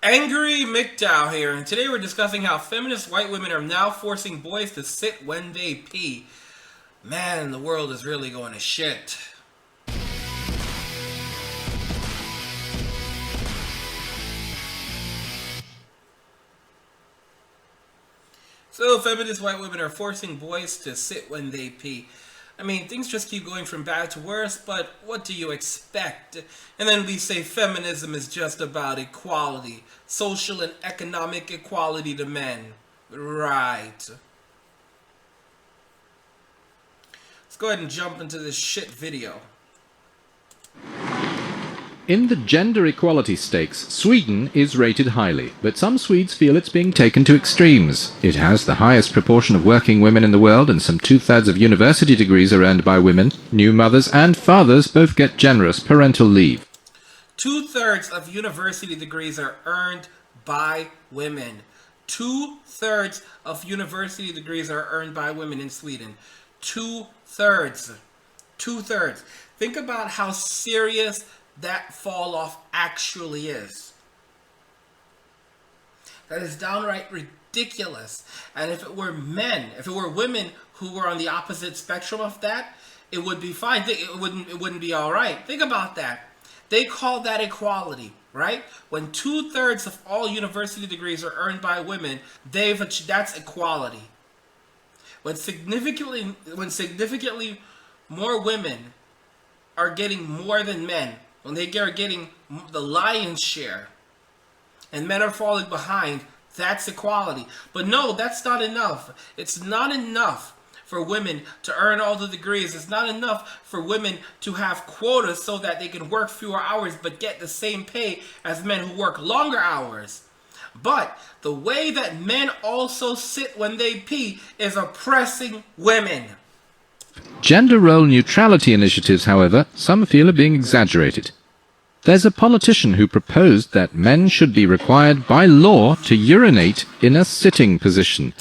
Angry MGTOW here, and today we're discussing how feminist white women are now forcing boys to sit when they pee. Man, the world is really going to shit. So, feminist white women are forcing boys to sit when they pee. I mean, things just keep going from bad to worse, but what do you expect? And then we say feminism is just about equality, social and economic equality to men. Right. Let's go ahead and jump into this shit video. In the gender equality stakes, Sweden is rated highly, but some Swedes feel it's being taken to extremes. It has the highest proportion of working women in the world, and some 2/3 of university degrees are earned by women. New mothers and fathers both get generous parental leave. 2/3 of university degrees are earned by women. 2/3 of university degrees are earned by women in Sweden. 2/3. 2/3. Think about how serious that fall off actually is. That is downright ridiculous. And if it were men, if it were women who were on the opposite spectrum of that, it would be fine. It wouldn't be all right. Think about that. They call that equality, right? When 2/3 of all university degrees are earned by women, that's equality. When significantly more women are getting more than men, when they are getting the lion's share, and men are falling behind, that's equality. But no, that's not enough. It's not enough for women to earn all the degrees. It's not enough for women to have quotas so that they can work fewer hours but get the same pay as men who work longer hours. But the way that men also sit when they pee is oppressing women. Gender role neutrality initiatives, however, some feel are being exaggerated. There's a politician who proposed that men should be required by law to urinate in a sitting position.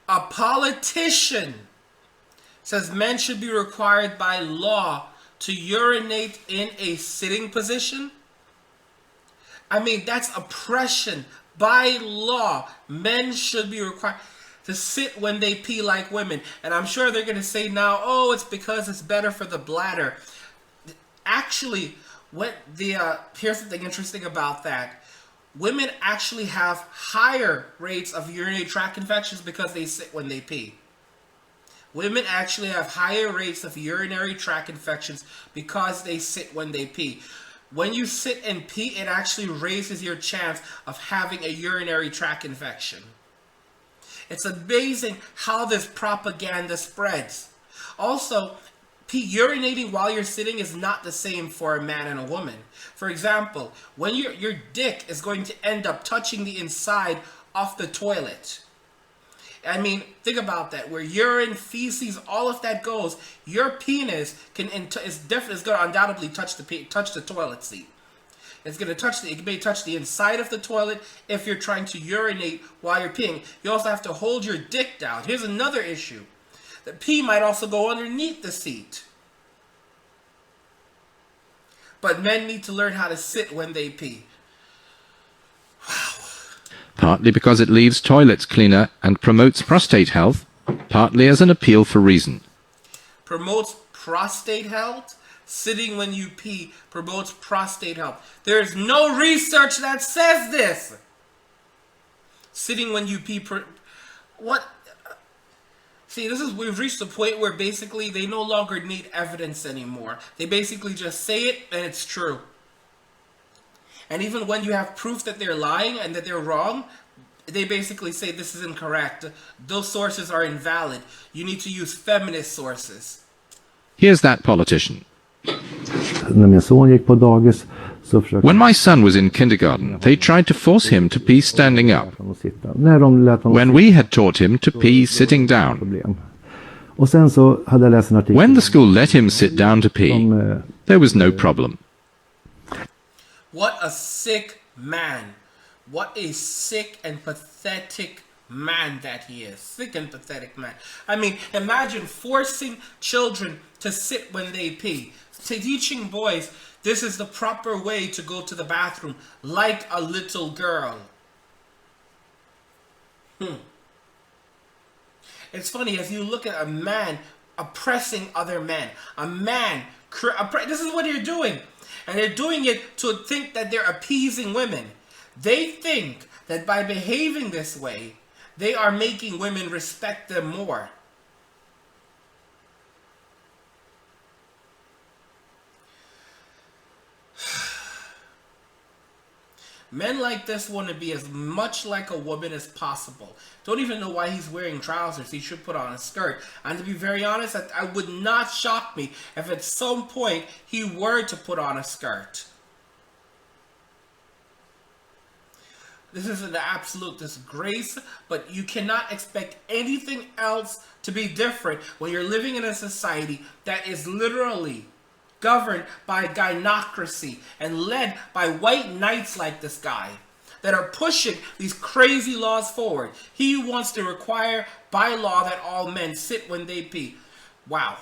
A politician says men should be required by law to urinate in a sitting position? I mean, that's oppression. By law, men should be required to sit when they pee like women. And I'm sure they're going to say now, oh, it's because it's better for the bladder. Actually, here's something interesting about that. Women actually have higher rates of urinary tract infections because they sit when they pee. Women actually have higher rates of urinary tract infections because they sit when they pee. When you sit and pee, it actually raises your chance of having a urinary tract infection. It's amazing how this propaganda spreads. Also, urinating while you're sitting is not the same for a man and a woman. For example, when your dick is going to end up touching the inside of the toilet. I mean, think about that. Where urine, feces, all of that goes, your penis is going to undoubtedly touch the toilet seat. It may touch the inside of the toilet if you're trying to urinate while you're peeing. You also have to hold your dick down. Here's another issue. The pee might also go underneath the seat. But men need to learn how to sit when they pee. Wow. Partly because it leaves toilets cleaner and promotes prostate health, partly as an appeal for reason. Promotes prostate health? Sitting when you pee promotes prostate health. There's no research that says this. Sitting when you pee, what? See, we've reached the point where basically they no longer need evidence anymore. They basically just say it and it's true. And even when you have proof that they're lying and that they're wrong, they basically say this is incorrect. Those sources are invalid. You need to use feminist sources. Here's that politician. When my son was in kindergarten, they tried to force him to pee standing up, when we had taught him to pee sitting down. When the school let him sit down to pee, there was no problem. What a sick man. What a sick and pathetic man that he is. Sick and pathetic man. I mean, imagine forcing children to sit when they pee. Teaching boys This is the proper way to go to the bathroom, like a little girl. It's funny, as you look at a man oppressing other men, a man, this is what they're doing. And they're doing it to think that they're appeasing women. They think that by behaving this way, they are making women respect them more. Men like this want to be as much like a woman as possible. Don't even know why he's wearing trousers. He should put on a skirt. And to be very honest, I would not shock me if at some point he were to put on a skirt. This is an absolute disgrace, but you cannot expect anything else to be different when you're living in a society that is literally governed by gynocracy and led by white knights like this guy that are pushing these crazy laws forward. He wants to require by law that all men sit when they pee. Wow.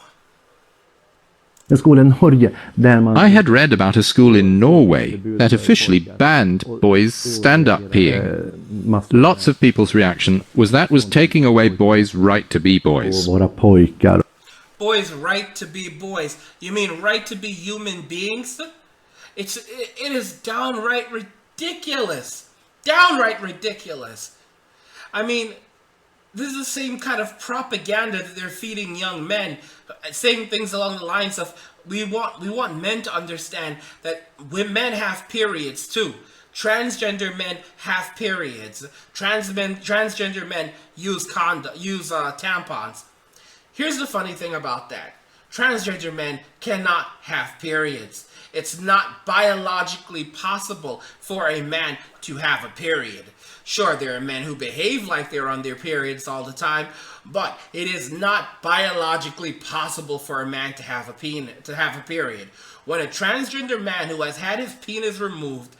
I had read about a school in Norway that officially banned boys stand-up peeing. Lots of people's reaction was that was taking away boys' right to be boys. Boys' right to be boys. You mean right to be human beings? It is downright ridiculous. Downright ridiculous. I mean, this is the same kind of propaganda that they're feeding young men, saying things along the lines of, we want men to understand that men have periods too. Transgender men have periods. Transgender men use tampons. Here's the funny thing about that. Transgender men cannot have periods. It's not biologically possible for a man to have a period. Sure, there are men who behave like they're on their periods all the time, but it is not biologically possible for a man to have a period. When a transgender man who has had his penis removed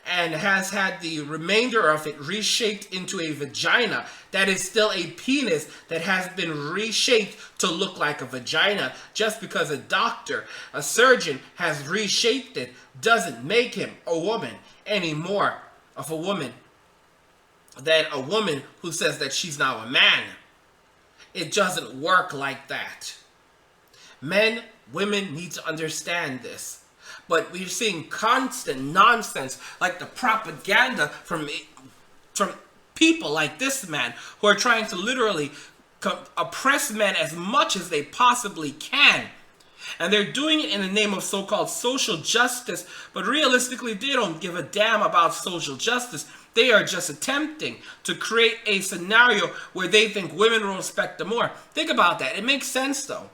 and has had the remainder of it reshaped into a vagina, that is still a penis that has been reshaped to look like a vagina. Just because a doctor, a surgeon, has reshaped it doesn't make him a woman any more of a woman than a woman who says that she's now a man. It doesn't work like that. Men, women need to understand this. But we're seeing constant nonsense, like the propaganda from people like this man, who are trying to literally oppress men as much as they possibly can. And they're doing it in the name of so-called social justice, but realistically, they don't give a damn about social justice. They are just attempting to create a scenario where they think women will respect them more. Think about that. It makes sense, though.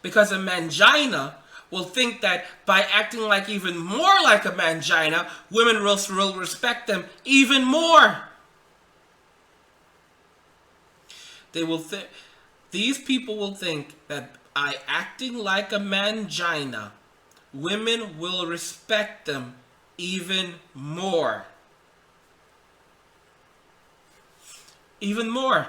Because a mangina will think that by acting like even more like a mangina, women will respect them even more. These people will think that by acting like a mangina, women will respect them even more. Even more.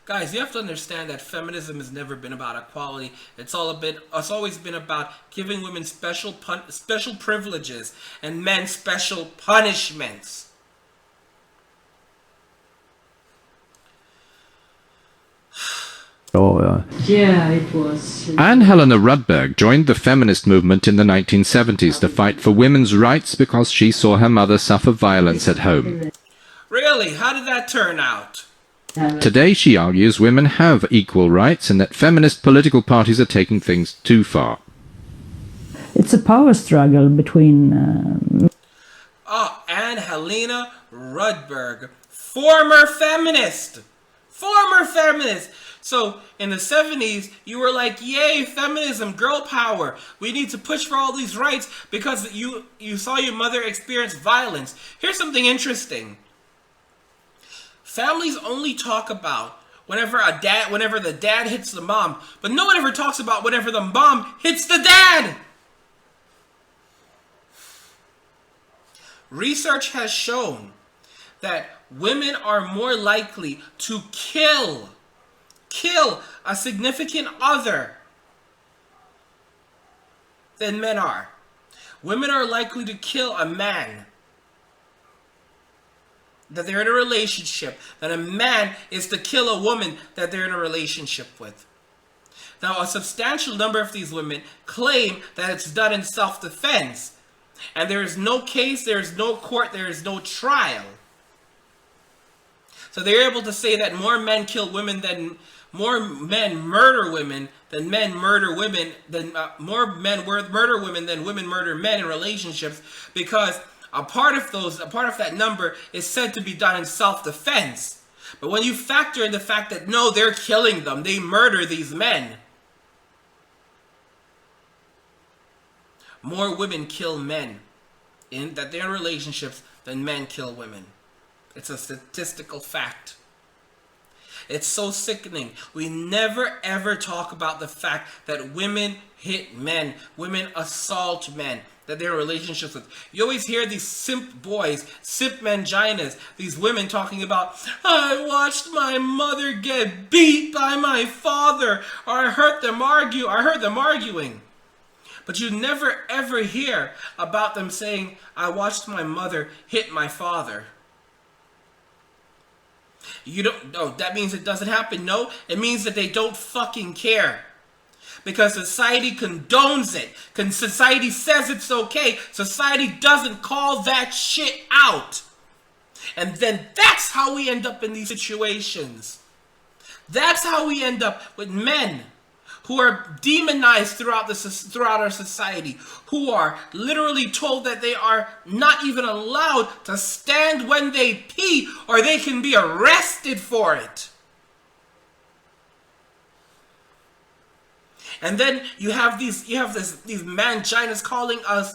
Guys, you have to understand that feminism has never been about equality. It's always been about giving women special privileges and men special punishments. Yeah, it was. And Helena Rutberg joined the feminist movement in the 1970s to fight for women's rights because she saw her mother suffer violence at home. Really? How did that turn out? Today she argues women have equal rights and that feminist political parties are taking things too far. It's a power struggle between... And Helena Rutberg, former feminist. Former feminist. So, in the 70s, you were like, yay, feminism, girl power. We need to push for all these rights because you saw your mother experience violence. Here's something interesting. Families only talk about whenever the dad hits the mom, but no one ever talks about whenever the mom hits the dad. Research has shown that women are more likely to kill a significant other than men are. Women are likely to kill a man that they're in a relationship than a man is to kill a woman that they're in a relationship with. Now, a substantial number of these women claim that it's done in self-defense. And there is no case, there is no court, there is no trial. So they're able to say that more men murder women than men murder women, more men murder women than women murder men in relationships, because a part of that number is said to be done in self-defense. But when you factor in the fact that no, they're killing them, they murder these men. More women kill men that they're in relationships than men kill women. It's a statistical fact. It's so sickening. We never ever talk about the fact that women hit men, women assault men that they're in relationships with. You always hear these simp boys, simp manginas, these women talking about, I watched my mother get beat by my father, or I heard them arguing. But you never ever hear about them saying, I watched my mother hit my father. You don't know, that means it doesn't happen. No, it means that they don't fucking care. Because society condones it. Society says it's okay. Society doesn't call that shit out. And then that's how we end up in these situations. That's how we end up with men who are demonized throughout our society, who are literally told that they are not even allowed to stand when they pee, or they can be arrested for it. And then you have these manginas calling us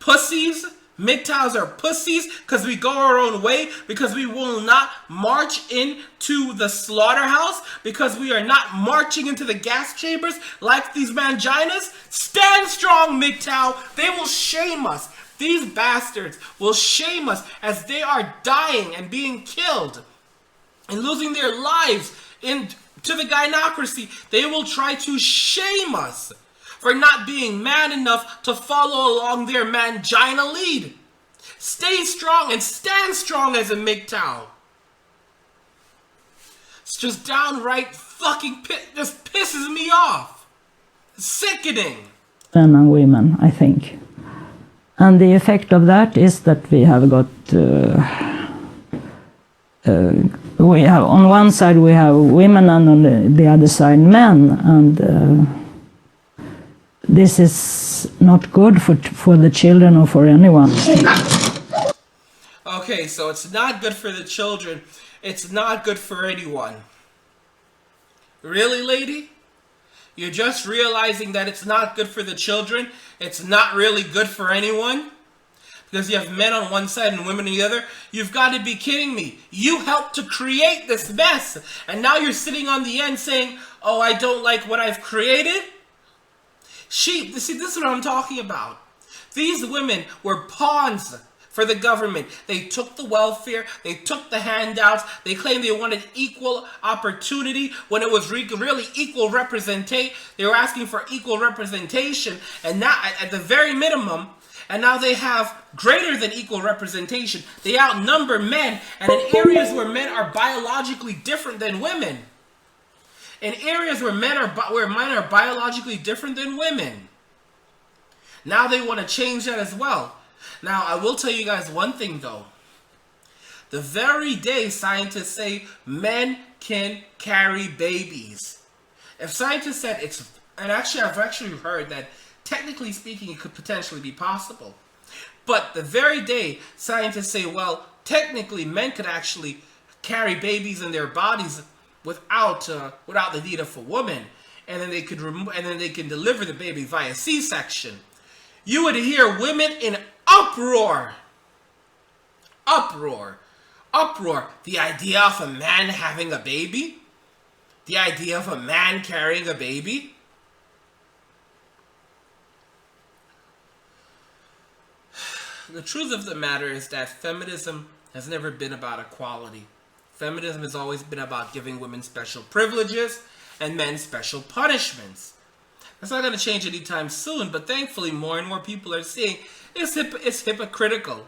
pussies. MGTOWs are pussies because we go our own way, because we will not march into the slaughterhouse, because we are not marching into the gas chambers like these manginas. Stand strong, MGTOW. They will shame us. These bastards will shame us as they are dying and being killed and losing their lives to the gynocracy. They will try to shame us for not being man enough to follow along their mangina lead. Stay strong and stand strong as a MGTOW. It's just downright fucking just pisses me off. It's sickening. Men and women, I think. And the effect of that is that we have got we have on one side we have women and on the other side men, and this is not good for the children or for anyone. Okay, so it's not good for the children. It's not good for anyone. Really, lady? You're just realizing that it's not good for the children? It's not really good for anyone? Because you have men on one side and women on the other? You've got to be kidding me. You helped to create this mess. And now you're sitting on the end saying, oh, I don't like what I've created? See, this is what I'm talking about. These women were pawns for the government. They took the welfare, they took the handouts, they claimed they wanted equal opportunity when it was really equal representation. They were asking for equal representation, and now at the very minimum, and now they have greater than equal representation. They outnumber men, and in areas where men are biologically different than women. In areas where men are biologically different than women. Now they want to change that as well. Now, I will tell you guys one thing though. The very day scientists say men can carry babies. If scientists said it's, and actually I've actually heard that technically speaking it could potentially be possible. But the very day scientists say, well, technically men could actually carry babies in their bodies without the need of a woman, and then they could can deliver the baby via C-section. You would hear women in uproar. The idea of a man having a baby? The idea of a man carrying a baby? The truth of the matter is that feminism has never been about equality. Feminism has always been about giving women special privileges and men special punishments. That's not going to change anytime soon, but thankfully more and more people are seeing it's hypocritical.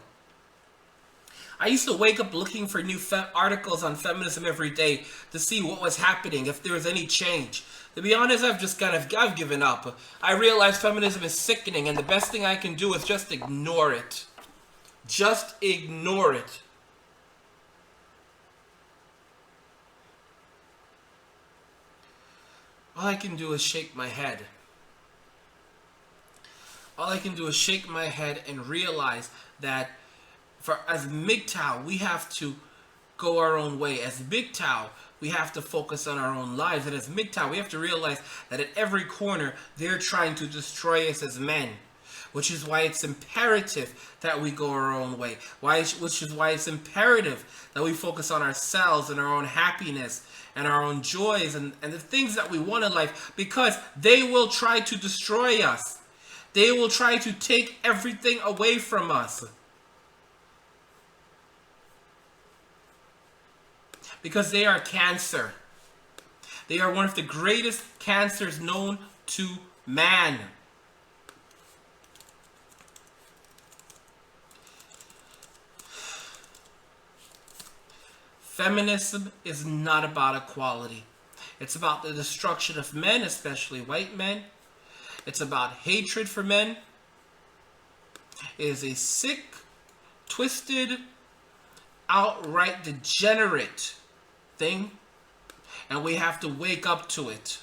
I used to wake up looking for new articles on feminism every day to see what was happening, if there was any change. To be honest, I've given up. I realize feminism is sickening, and the best thing I can do is just ignore it. Just ignore it. All I can do is shake my head. All I can do is shake my head and realize that as MGTOW, we have to go our own way. As MGTOW, we have to focus on our own lives. And as MGTOW, we have to realize that at every corner, they're trying to destroy us as men. Which is why it's imperative that we go our own way. Which is why it's imperative that we focus on ourselves and our own happiness and our own joys and the things that we want in life. Because they will try to destroy us. They will try to take everything away from us. Because they are cancer. They are one of the greatest cancers known to man. Feminism is not about equality. It's about the destruction of men, especially white men. It's about hatred for men. It is a sick, twisted, outright degenerate thing, and we have to wake up to it.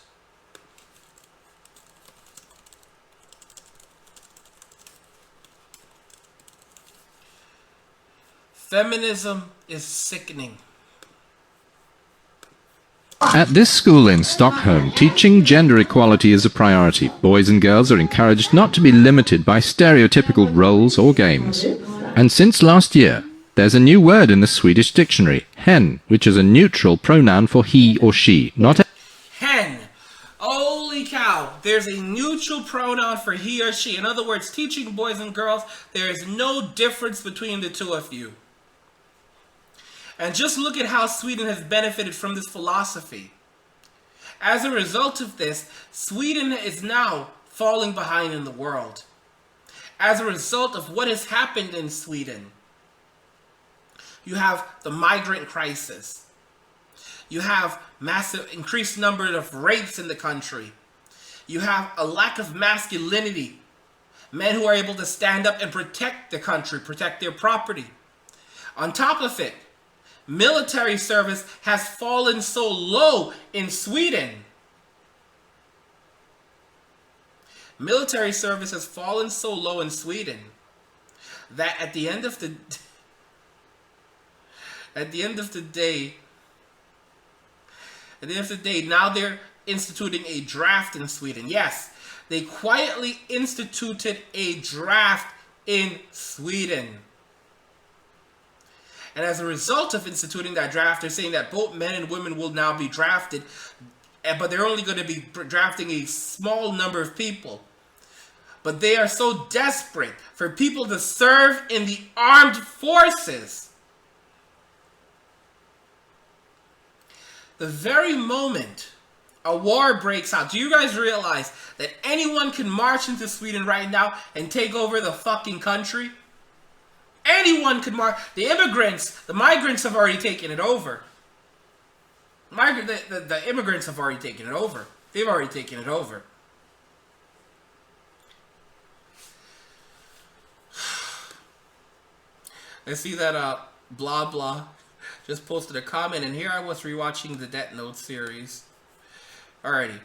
Feminism is sickening. At this school in Stockholm, teaching gender equality is a priority. Boys and girls are encouraged not to be limited by stereotypical roles or games. And since last year, there's a new word in the Swedish dictionary, hen, which is a neutral pronoun for he or she, not a... Hen. Holy cow. There's a neutral pronoun for he or she. In other words, teaching boys and girls, there is no difference between the two of you. And just look at how Sweden has benefited from this philosophy. As a result of this, Sweden is now falling behind in the world. As a result of what has happened in Sweden, you have the migrant crisis. You have massive increased number of rapes in the country. You have a lack of masculinity. Men who are able to stand up and protect the country, protect their property. On top of it, military service has fallen so low in Sweden. Military service has fallen so low in Sweden that at the end of the day, now they're instituting a draft in Sweden. Yes, they quietly instituted a draft in Sweden. And as a result of instituting that draft, they're saying that both men and women will now be drafted, but they're only going to be drafting a small number of people. But they are so desperate for people to serve in the armed forces. The very moment a war breaks out, do you guys realize that anyone can march into Sweden right now and take over the fucking country? Anyone could march. The migrants have already taken it over. The immigrants have already taken it over. They've already taken it over. I see that blah blah just posted a comment, and here I was rewatching the Death Note series. Alrighty.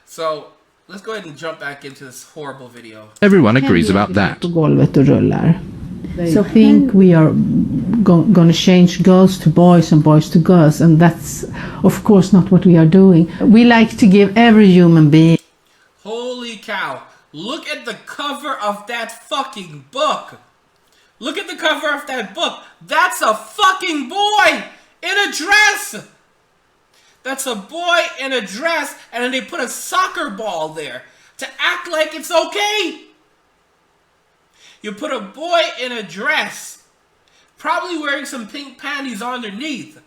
So let's go ahead and jump back into this horrible video. Everyone agrees about that. So I think we are going to change girls to boys and boys to girls, and that's of course not what we are doing. We like to give every human being... Holy cow. Look at the cover of that fucking book. Look at the cover of that book. That's a fucking boy in a dress. That's a boy in a dress, and then they put a soccer ball there to act like it's okay. You put a boy in a dress, probably wearing some pink panties underneath,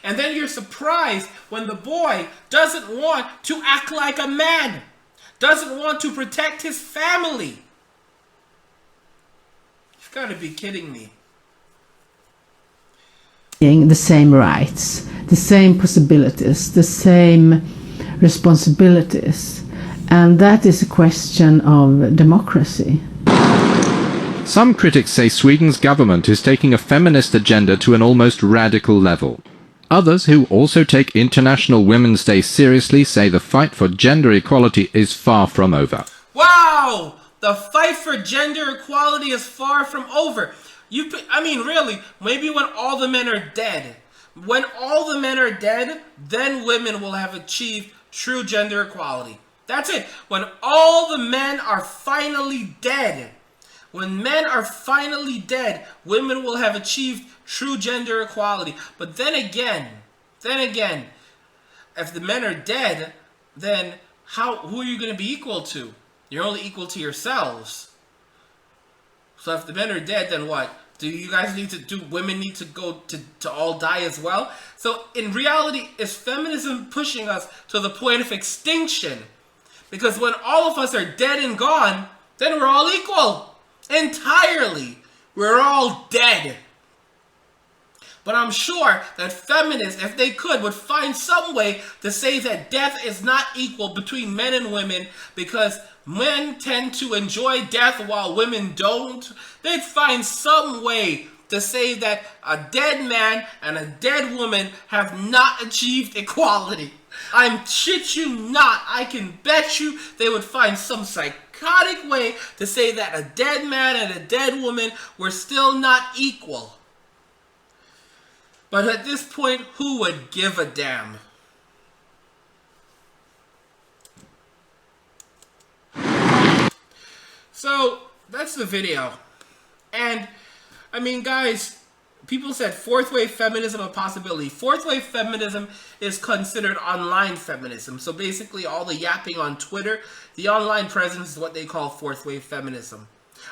And then you're surprised when the boy doesn't want to act like a man, doesn't want to protect his family. You've got to be kidding me. The same rights, the same possibilities, the same responsibilities. And that is a question of democracy. Some critics say Sweden's government is taking a feminist agenda to an almost radical level. Others, who also take International Women's Day seriously, say the fight for gender equality is far from over. Wow! The fight for gender equality is far from over. I mean, really, maybe when all the men are dead. When all the men are dead, then women will have achieved true gender equality. That's it. When all the men are finally dead. When men are finally dead, women will have achieved true gender equality. But then again, if the men are dead, then who are you going to be equal to? You're only equal to yourselves. So if the men are dead, then what? Do you guys women need to go to all die as well? So in reality, is feminism pushing us to the point of extinction? Because when all of us are dead and gone, then we're all equal. Entirely. We're all dead. But I'm sure that feminists, if they could, would find some way to say that death is not equal between men and women because men tend to enjoy death while women don't. They'd find some way to say that a dead man and a dead woman have not achieved equality. I'm shit you not. I can bet you they would find some psychotic way to say that a dead man and a dead woman were still not equal. But at this point, who would give a damn? So, that's the video. And, I mean, guys, people said fourth wave feminism a possibility. Fourth wave feminism is considered online feminism. So basically all the yapping on Twitter, the online presence is what they call fourth wave feminism.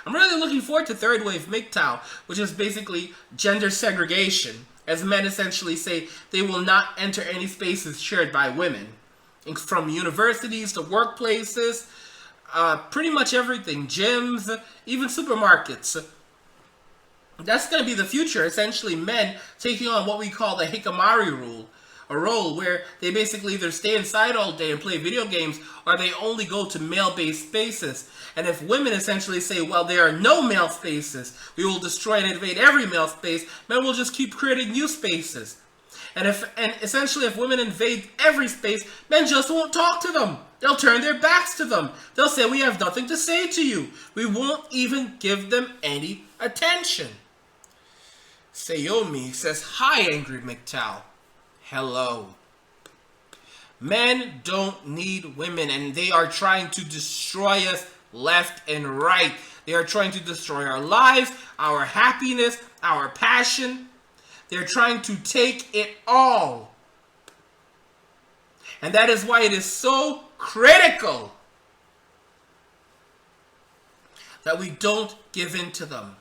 I'm really looking forward to third wave MGTOW, which is basically gender segregation, as men essentially say they will not enter any spaces shared by women. From universities to workplaces, pretty much everything, gyms, even supermarkets. That's going to be the future, essentially men taking on what we call the hikikomori rule, a role where they basically either stay inside all day and play video games, or they only go to male-based spaces. And if women essentially say, well, there are no male spaces, we will destroy and invade every male space, men will just keep creating new spaces. And essentially if women invade every space, men just won't talk to them. They'll turn their backs to them. They'll say, we have nothing to say to you. We won't even give them any attention. Sayomi says, hi, Angry MGTOW. Hello. Men don't need women, and they are trying to destroy us left and right. They are trying to destroy our lives, our happiness, our passion. They're trying to take it all. And that is why it is so critical that we don't give in to them,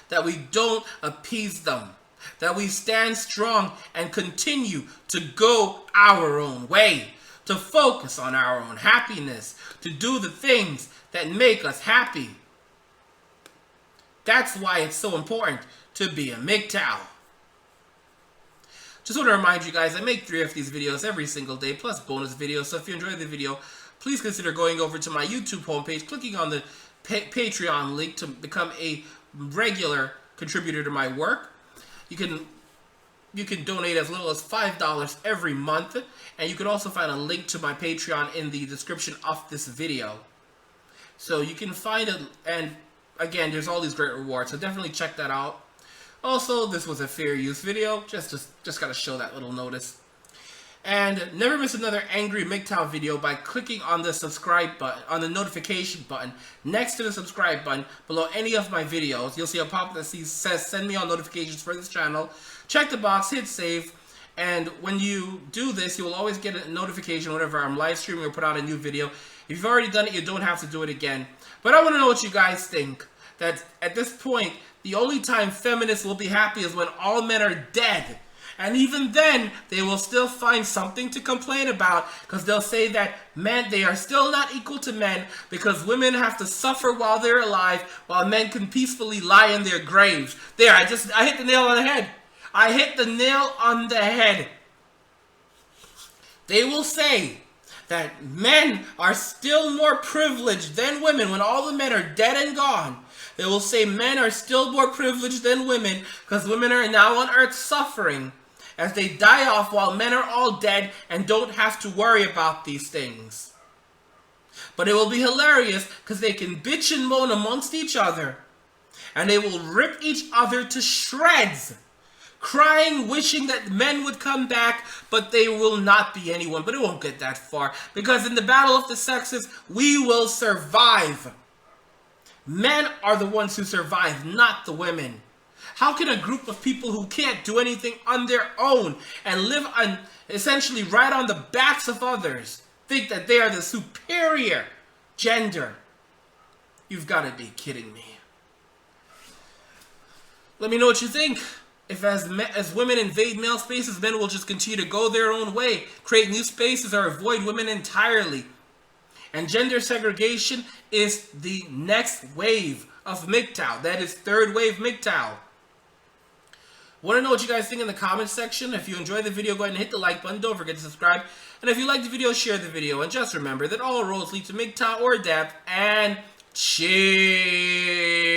that we don't appease them, that we stand strong and continue to go our own way, to focus on our own happiness, to do the things that make us happy. That's why it's so important to be a MGTOW. Just want to remind you guys, I make 3 of these videos every single day, plus bonus videos. So if you enjoyed the video, please consider going over to my YouTube homepage, clicking on the Patreon link to become a regular contributor to my work. You can donate as little as $5 every month, and you can also find a link to my Patreon in the description of this video. So you can find it, and again, there's all these great rewards, so definitely check that out. Also, this was a fair use video, just gotta show that little notice. And never miss another Angry MGTOW video by clicking on the subscribe button, on the notification button, next to the subscribe button, below any of my videos. You'll see a pop-up that says send me all notifications for this channel. Check the box, hit save, and when you do this, you will always get a notification whenever I'm live streaming or put out a new video. If you've already done it, you don't have to do it again. But I want to know what you guys think. That at this point, the only time feminists will be happy is when all men are dead. And even then, they will still find something to complain about, because they'll say that men, they are still not equal to men because women have to suffer while they're alive, while men can peacefully lie in their graves. There, I hit the nail on the head. I hit the nail on the head. They will say that men are still more privileged than women when all the men are dead and gone. They will say men are still more privileged than women because women are now on earth suffering as they die off while men are all dead and don't have to worry about these things. But it will be hilarious because they can bitch and moan amongst each other and they will rip each other to shreds, crying, wishing that men would come back, but they will not be anyone. But it won't get that far because in the battle of the sexes, we will survive. Men are the ones who survive, not the women. How can a group of people who can't do anything on their own and live on essentially right on the backs of others think that they are the superior gender? You've got to be kidding me. Let me know what you think. If as women invade male spaces, men will just continue to go their own way, create new spaces, or avoid women entirely. And gender segregation is the next wave of MGTOW. That is third wave MGTOW. Want to know what you guys think in the comments section? If you enjoyed the video, go ahead and hit the like button. Don't forget to subscribe. And if you like the video, share the video. And just remember that all roads lead to MGTOW or death. And cheers.